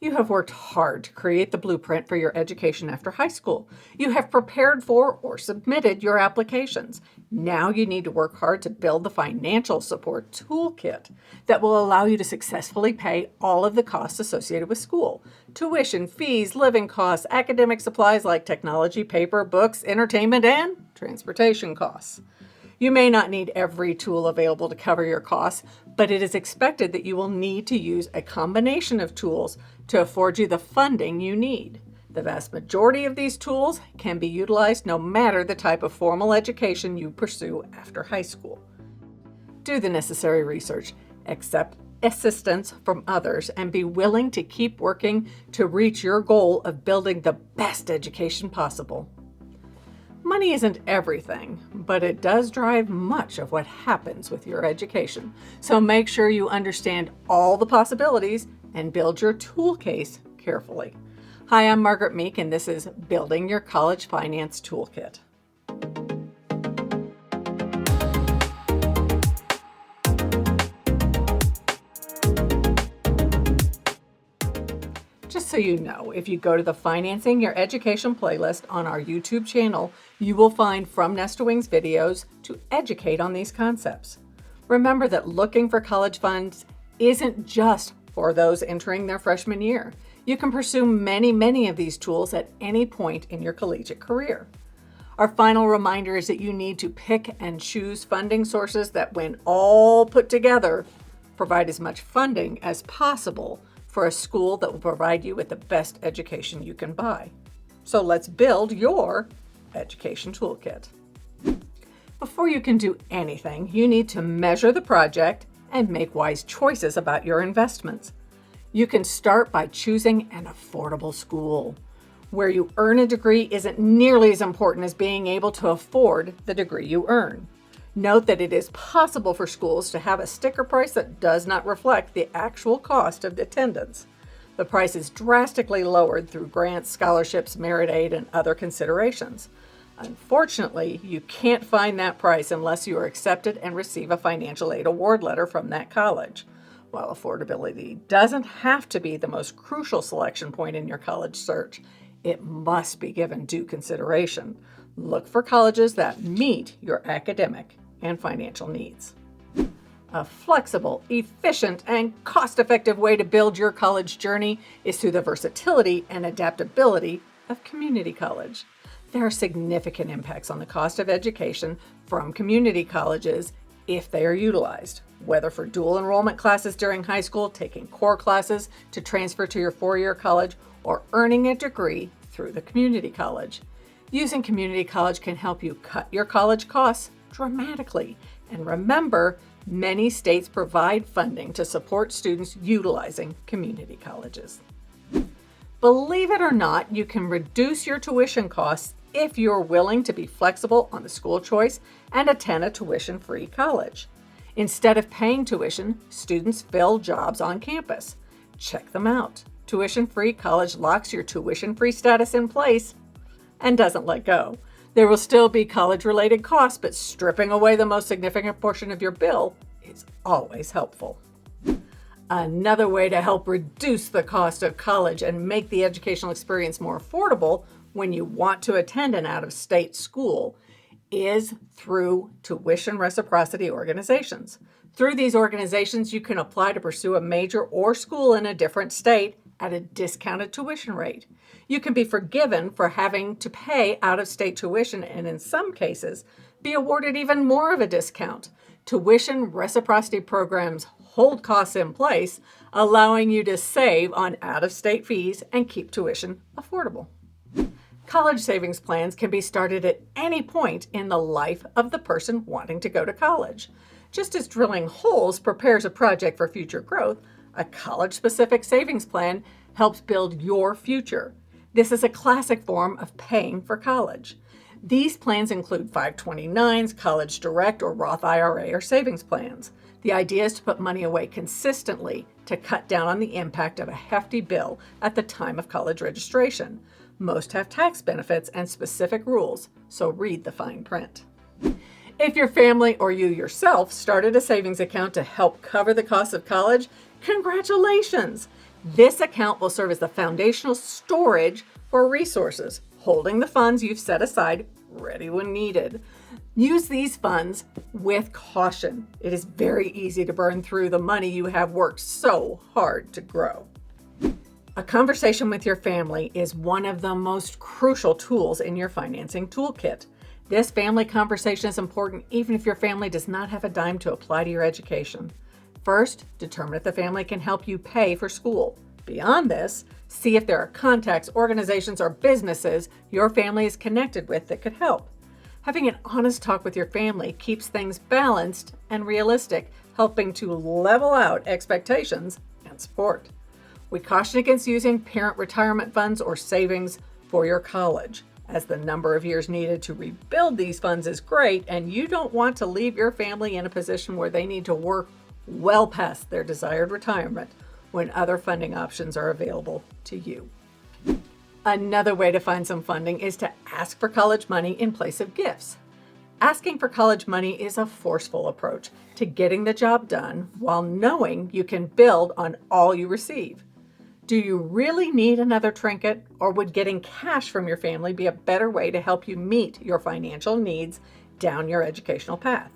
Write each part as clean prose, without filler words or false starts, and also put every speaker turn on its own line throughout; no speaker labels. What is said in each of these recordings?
You have worked hard to create the blueprint for your education after high school. You have prepared for or submitted your applications. Now you need to work hard to build the financial support toolkit that will allow you to successfully pay all of the costs associated with school. Tuition, fees, living costs, academic supplies like technology, paper, books, entertainment, and transportation costs. You may not need every tool available to cover your costs, but it is expected that you will need to use a combination of tools to afford you the funding you need. The vast majority of these tools can be utilized no matter the type of formal education you pursue after high school. Do the necessary research, accept assistance from others, and be willing to keep working to reach your goal of building the best education possible. Money isn't everything, but it does drive much of what happens with your education. So make sure you understand all the possibilities and build your tool case carefully. Hi, I'm Margaret Meek, and this is Building Your College Finance Toolkit. Just so you know, if you go to the Financing Your Education playlist on our YouTube channel, you will find From Nest to Wings videos to educate on these concepts. Remember that looking for college funds isn't just for those entering their freshman year. You can pursue many of these tools at any point in your collegiate career. Our final reminder is that you need to pick and choose funding sources that, when all put together, provide as much funding as possible for a school that will provide you with the best education you can buy. So let's build your education toolkit. Before you can do anything, you need to measure the project and make wise choices about your investments. You can start by choosing an affordable school. Where you earn a degree isn't nearly as important as being able to afford the degree you earn. Note that it is possible for schools to have a sticker price that does not reflect the actual cost of attendance. The price is drastically lowered through grants, scholarships, merit aid, and other considerations. Unfortunately, you can't find that price unless you are accepted and receive a financial aid award letter from that college. While affordability doesn't have to be the most crucial selection point in your college search, it must be given due consideration. Look for colleges that meet your academic and financial needs. A flexible, efficient, and cost-effective way to build your college journey is through the versatility and adaptability of community college. There are significant impacts on the cost of education from community colleges if they are utilized, whether for dual enrollment classes during high school, taking core classes to transfer to your four-year college, or earning a degree through the community college. Using community college can help you cut your college costs dramatically. And remember, many states provide funding to support students utilizing community colleges. Believe it or not, you can reduce your tuition costs if you're willing to be flexible on the school choice and attend a tuition-free college. Instead of paying tuition, students fill jobs on campus. Check them out. Tuition-free college locks your tuition-free status in place and doesn't let go. There will still be college-related costs, but stripping away the most significant portion of your bill is always helpful. Another way to help reduce the cost of college and make the educational experience more affordable when you want to attend an out-of-state school is through tuition reciprocity organizations. Through these organizations, you can apply to pursue a major or school in a different state at a discounted tuition rate. You can be forgiven for having to pay out-of-state tuition and, in some cases, be awarded even more of a discount. Tuition reciprocity programs hold costs in place, allowing you to save on out-of-state fees and keep tuition affordable. College savings plans can be started at any point in the life of the person wanting to go to college. Just as drilling holes prepares a project for future growth, a college-specific savings plan helps build your future. This is a classic form of paying for college. These plans include 529s, College Direct, or Roth IRA or savings plans. The idea is to put money away consistently to cut down on the impact of a hefty bill at the time of college registration. Most have tax benefits and specific rules, so read the fine print. If your family or you yourself started a savings account to help cover the cost of college, congratulations! This account will serve as the foundational storage for resources, holding the funds you've set aside ready when needed. Use these funds with caution. It is very easy to burn through the money you have worked so hard to grow. A conversation with your family is one of the most crucial tools in your financing toolkit. This family conversation is important even if your family does not have a dime to apply to your education. First, determine if the family can help you pay for school. Beyond this, see if there are contacts, organizations, or businesses your family is connected with that could help. Having an honest talk with your family keeps things balanced and realistic, helping to level out expectations and support. We caution against using parent retirement funds or savings for your college, as the number of years needed to rebuild these funds is great, and you don't want to leave your family in a position where they need to work well past their desired retirement when other funding options are available to you. Another way to find some funding is to ask for college money in place of gifts. Asking for college money is a forceful approach to getting the job done while knowing you can build on all you receive. Do you really need another trinket, or would getting cash from your family be a better way to help you meet your financial needs down your educational path?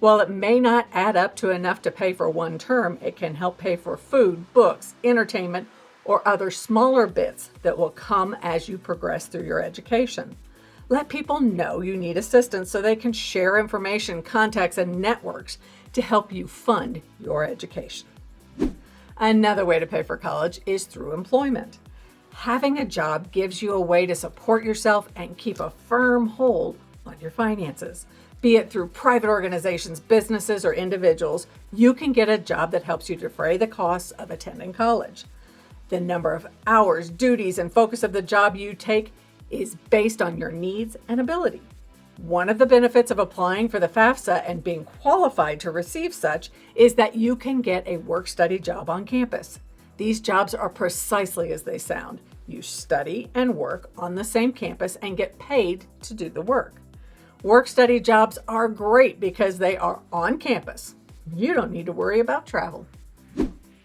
While it may not add up to enough to pay for one term, it can help pay for food, books, entertainment, or other smaller bits that will come as you progress through your education. Let people know you need assistance so they can share information, contacts, and networks to help you fund your education. Another way to pay for college is through employment. Having a job gives you a way to support yourself and keep a firm hold on your finances. Be it through private organizations, businesses, or individuals, you can get a job that helps you defray the costs of attending college. The number of hours, duties, and focus of the job you take is based on your needs and ability. One of the benefits of applying for the FAFSA and being qualified to receive such is that you can get a work-study job on campus. These jobs are precisely as they sound. You study and work on the same campus and get paid to do the work. Work-study jobs are great because they are on campus. You don't need to worry about travel.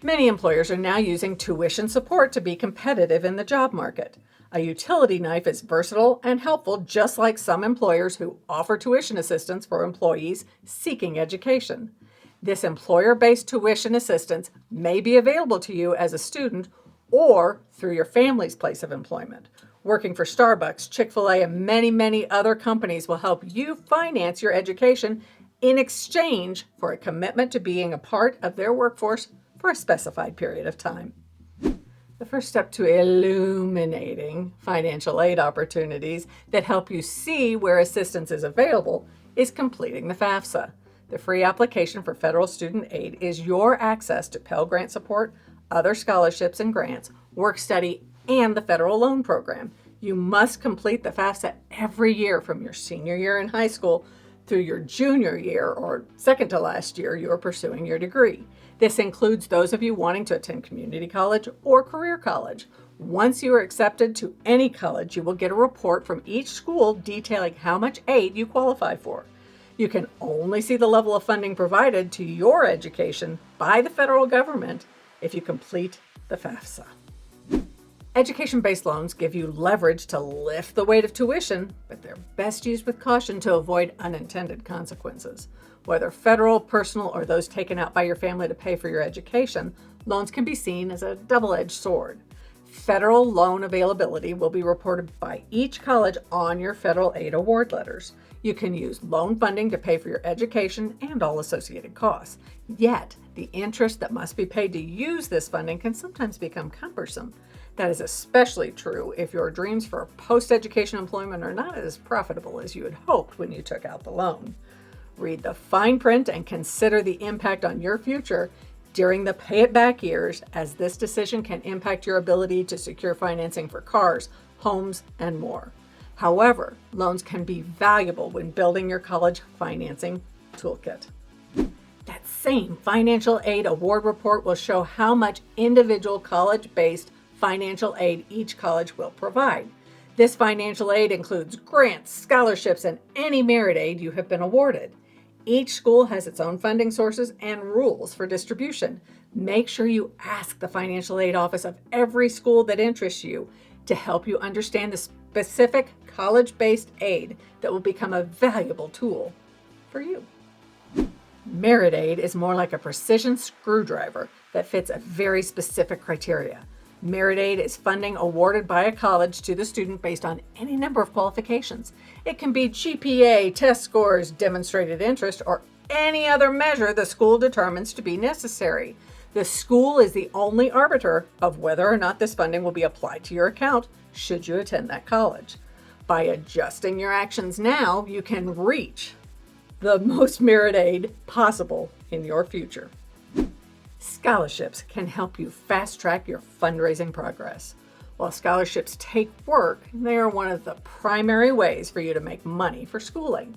Many employers are now using tuition support to be competitive in the job market. A utility knife is versatile and helpful, just like some employers who offer tuition assistance for employees seeking education. This employer-based tuition assistance may be available to you as a student or through your family's place of employment. Working for Starbucks, Chick-fil-A, and many other companies will help you finance your education in exchange for a commitment to being a part of their workforce for a specified period of time. The first step to illuminating financial aid opportunities that help you see where assistance is available is completing the FAFSA. The free application for federal student aid is your access to Pell Grant support, other scholarships and grants, work study, and the federal loan program. You must complete the FAFSA every year from your senior year in high school through your junior year or second to last year you are pursuing your degree. This includes those of you wanting to attend community college or career college. Once you are accepted to any college, you will get a report from each school detailing how much aid you qualify for. You can only see the level of funding provided to your education by the federal government if you complete the FAFSA. Education-based loans give you leverage to lift the weight of tuition, but they're best used with caution to avoid unintended consequences. Whether federal, personal, or those taken out by your family to pay for your education, loans can be seen as a double-edged sword. Federal loan availability will be reported by each college on your federal aid award letters. You can use loan funding to pay for your education and all associated costs. Yet, the interest that must be paid to use this funding can sometimes become cumbersome. That is especially true if your dreams for post-education employment are not as profitable as you had hoped when you took out the loan. Read the fine print and consider the impact on your future during the pay-it-back years, as this decision can impact your ability to secure financing for cars, homes, and more. However, loans can be valuable when building your college financing toolkit. That same financial aid award report will show how much individual college-based financial aid each college will provide. This financial aid includes grants, scholarships, and any merit aid you have been awarded. Each school has its own funding sources and rules for distribution. Make sure you ask the financial aid office of every school that interests you to help you understand the specific college-based aid that will become a valuable tool for you. Merit aid is more like a precision screwdriver that fits a very specific criteria. Merit aid is funding awarded by a college to the student based on any number of qualifications. It can be GPA, test scores, demonstrated interest, or any other measure the school determines to be necessary. The school is the only arbiter of whether or not this funding will be applied to your account should you attend that college. By adjusting your actions now, you can reach the most merit aid possible in your future. Scholarships can help you fast track your fundraising progress. While scholarships take work, they are one of the primary ways for you to make money for schooling.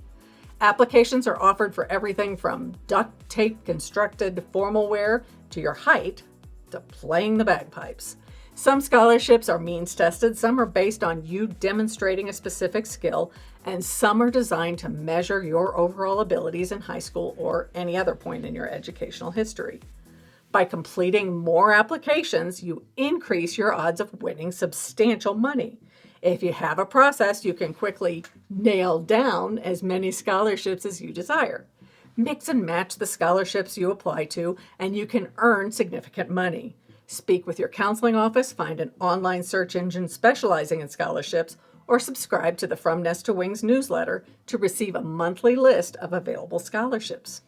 Applications are offered for everything from duct tape constructed formal wear to your height to playing the bagpipes. Some scholarships are means tested, some are based on you demonstrating a specific skill, and some are designed to measure your overall abilities in high school or any other point in your educational history. By completing more applications, you increase your odds of winning substantial money. If you have a process, you can quickly nail down as many scholarships as you desire. Mix and match the scholarships you apply to, and you can earn significant money. Speak with your counseling office, find an online search engine specializing in scholarships, or subscribe to the From Nest to Wings newsletter to receive a monthly list of available scholarships.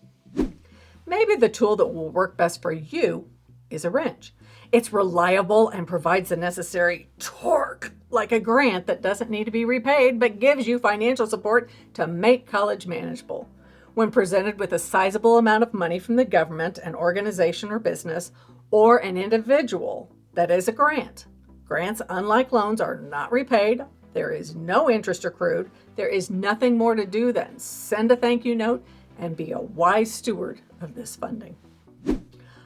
Maybe the tool that will work best for you is a wrench. It's reliable and provides the necessary torque, like a grant that doesn't need to be repaid but gives you financial support to make college manageable. When presented with a sizable amount of money from the government, an organization or business, or an individual that is a grant. Grants, unlike loans, are not repaid. There is no interest accrued. There is nothing more to do than send a thank you note and be a wise steward of this funding.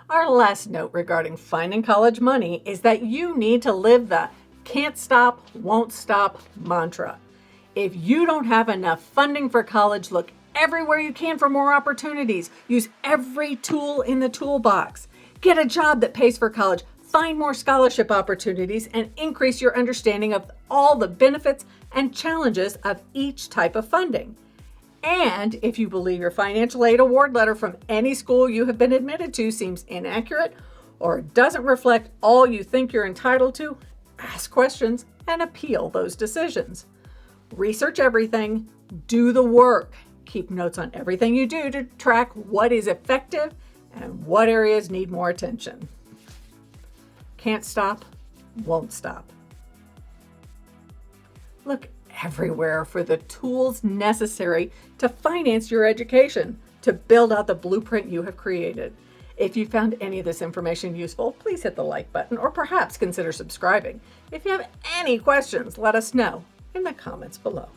Our last note regarding finding college money is that you need to live the can't stop, won't stop mantra. If you don't have enough funding for college, look everywhere you can for more opportunities. Use every tool in the toolbox. Get a job that pays for college. Find more scholarship opportunities and increase your understanding of all the benefits and challenges of each type of funding. And if you believe your financial aid award letter from any school you have been admitted to seems inaccurate or doesn't reflect all you think you're entitled to, ask questions and appeal those decisions. Research everything, do the work. Keep notes on everything you do to track what is effective and what areas need more attention. Can't stop, won't stop. Look everywhere for the tools necessary to finance your education, to build out the blueprint you have created. If you found any of this information useful, please hit the like button or perhaps consider subscribing. If you have any questions, let us know in the comments below.